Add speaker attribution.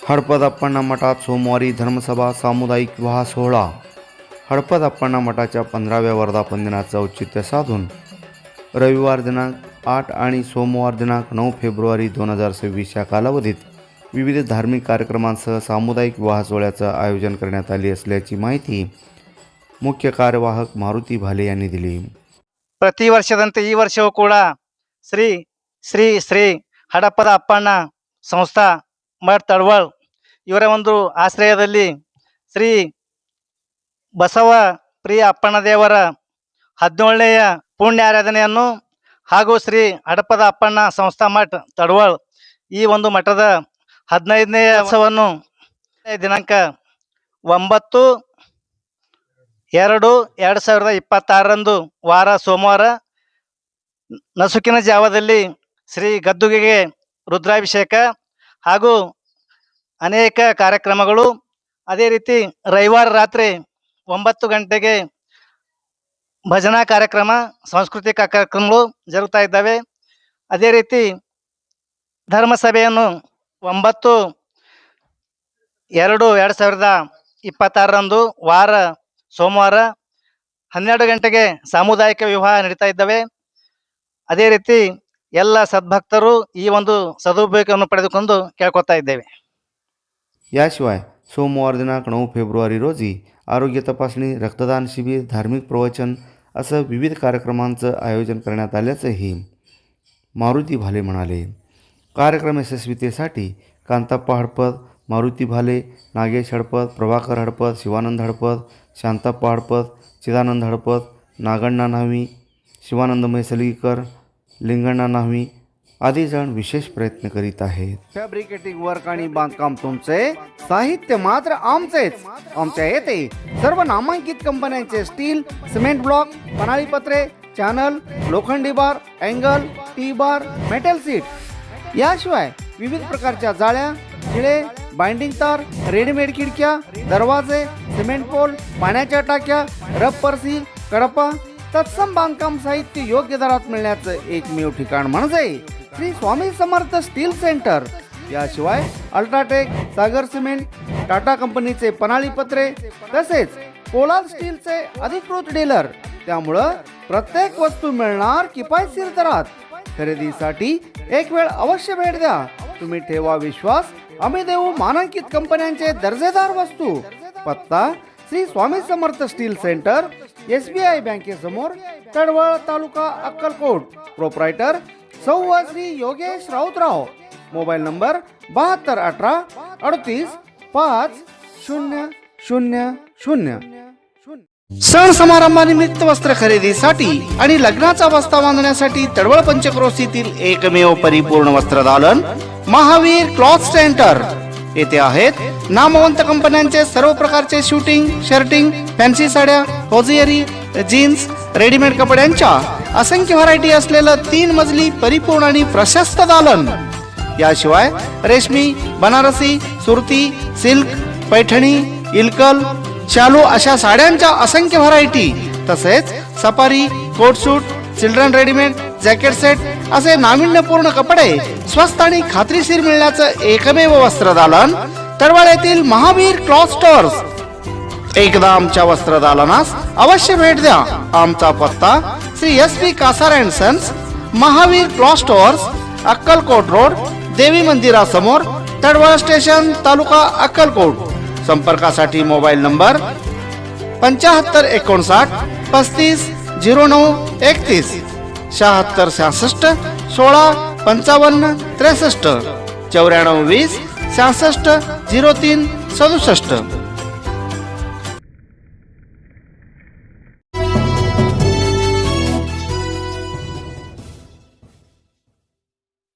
Speaker 1: हडपद अप्पण्णा मठात सोमवारी धर्मसभा सामुदायिक विवाह सोहळा. हडपद अप्पण्णा मठाच्या 15व्या वर्धापन दिनाचं औचित्य साधून रविवार दिनांक 8 आणि सोमवार दिनांक 9 फेब्रुवारी 2026 या कालावधीत विविध धार्मिक कार्यक्रमांसह सामुदायिक विवाह सोहळ्याचं आयोजन करण्यात आले असल्याची माहिती मुख्य कार्यवाहक मारुती भाले यांनी दिली.
Speaker 2: ಪ್ರತಿ ವರ್ಷದಂತೆ ಈ ವರ್ಷವೂ ಕೂಡ ಶ್ರೀ ಶ್ರೀ ಶ್ರೀ ಹಡಪದ ಅಪ್ಪಣ್ಣ ಸಂಸ್ಥಾ ಮಠ ತಳವಳ್ ಇವರ ಒಂದು ಆಶ್ರಯದಲ್ಲಿ ಶ್ರೀ ಬಸವ ಪ್ರಿಯ ಅಪ್ಪಣ್ಣ ದೇವರ 17ನೆಯ ಪುಣ್ಯ ಆರಾಧನೆಯನ್ನು ಹಾಗೂ ಶ್ರೀ ಹಡಪದ ಅಪ್ಪಣ್ಣ ಸಂಸ್ಥಾ ಮಠ ತಳವಳ್ ಈ ಒಂದು ಮಠದ 15ನೇ ಉತ್ಸವವನ್ನು ದಿನಾಂಕ 9/2/2026 ವಾರ ಸೋಮವಾರ ನಸುಕಿನ ಜಾವದಲ್ಲಿ ಶ್ರೀ ಗದ್ದುಗೆಗೆ ರುದ್ರಾಭಿಷೇಕ ಹಾಗೂ ಅನೇಕ ಕಾರ್ಯಕ್ರಮಗಳು, ಅದೇ ರೀತಿ ರವಿವಾರ ರಾತ್ರಿ 9 ಗಂಟೆಗೆ ಭಜನಾ ಕಾರ್ಯಕ್ರಮ, ಸಾಂಸ್ಕೃತಿಕ ಕಾರ್ಯಕ್ರಮಗಳು ಜರುಗ್ತಾ ಇದ್ದಾವೆ. ಅದೇ ರೀತಿ ಧರ್ಮಸಭೆಯನ್ನು 9/2/2026 ವಾರ ಸೋಮವಾರ 12 ಗಂಟೆಗೆ ಸಾಮುದಾಯಿಕ ವಿವಾಹ ನಡೀತಾ ಇದ್ದಾವೆ. ಅದೇ ರೀತಿ ಎಲ್ಲ ಸದ್ಭಕ್ತರು ಈ ಒಂದು ಸದುಪಯೋಗವನ್ನು ಪಡೆದುಕೊಂಡು ಕೇಳ್ಕೊತಾ ಇದ್ದೇವೆ.
Speaker 1: याशिवाय सोमवार दिनांक 9 फेब्रुवारी रोजी आरोग्य तपासणी, रक्तदान शिबिर, धार्मिक प्रवचन असं विविध कार्यक्रमांचं आयोजन करण्यात आल्याचंही मारुती भाले म्हणाले. कार्यक्रम यशस्वीतेसाठी कांताप्पा हडपद, मारुती भाले, नागेश हडपद, प्रभाकर हडपद, शिवानंद हडपद, शांताप्पा हडपद, चिदानंद हडपद, नागण्णा न्हावी, शिवानंद मैसलीकर, लिंगण्णा न्हावी आदी जण विशेष प्रयत्न करीत आहेत. फॅब्रिकेटिंग वर्क आणि बांधकाम तुमचे, साहित्य मात्र आमचेच. आमच्या येथे सर्व नामांकित कंपन्यांचे स्टील, सिमेंट ब्लॉक, पन्हाळी पत्रे, चॅनल, लोखंडी bar, angle, T bar, metal sheet याशिवाय विविध प्रकारच्या जाळ्या, खिळे, बाइंडिंग तार, रेडीमेड खिडक्या, दरवाजे, सिमेंट पोल, पाण्याच्या टाक्या, रबर सील, कडपा तत्सम बांधकाम साहित्य योग्य दरात मिळण्याचं एकमेव ठिकाण म्हणजे श्री स्वामी समर्थ स्टील सेंटर. याशिवाय अल्ट्राटेक, सागर सिमेंट, टाटा कंपनीचे पन्हाळी पत्रे तसेच पोलाद स्टीलचे अधिकृत डीलर. त्यामुळं प्रत्येक वस्तू मिळणार किफायतशीर दरात. खरेदीसाठी एक वेळ अवश्य भेट द्या. तुम्ही ठेवा विश्वास, आम्ही देऊ मानांकित कंपन्यांचे दर्जेदार वस्तू. पत्ता Shri Swami Samarth steel centre, SBI बँकेसमोर, तडवळ, तालुका अक्कलकोट. प्रोप्रायटर सौ श्री योगेश राऊतराव. Mobile number 7218-38-5000. सण समारंभानिमित्त वस्त्र खरेदीसाठी आणि लग्नाचा बस्ता बांधण्यासाठी तडवळ पंचक्रोशीतील एकमेव परिपूर्ण वस्त्रदालन महावीर क्लॉथ सेंटर. येथे आहेत नामवंत कंपन्यांचे सर्व प्रकारचे शूटिंग, शर्टिंग, फॅन्सी साड्या, होजियरी, जीन्स, रेडीमेड कपड्यांच्या असंख्य व्हरायटी असलेलं 3 मजली परिपूर्ण आणि प्रशस्त दालन. याशिवाय रेशमी, बनारसी, सुरती, सिल्क, पैठणी, इल्कल, शालू अशा साड्यांच्या असंख्य व्हरायटी, तसेच सफारी, कोट सूट, चिल्ड्रन रेडीमेड, जॅकेट सेट असे नाविन्यपूर्ण कपडे स्वस्त आणि खात्रीशीर मिळण्याचं एकमेव वस्त्रदालन तडवळ येथील महावीर क्लॉथ स्टोअर्स. एकदा आमच्या वस्त्रदालनास अवश्य भेट द्या. आमचा पत्ता Shri SP Kasar and sons, Mahavir cloth stores, Akkalkot road, देवी मंदिरासमोर, तडवळ स्टेशन, तालुका अक्कलकोट. संपर्कासाठी मोबाईल नंबर 7559-350931, 7666-1655-63, 9420-6603-67.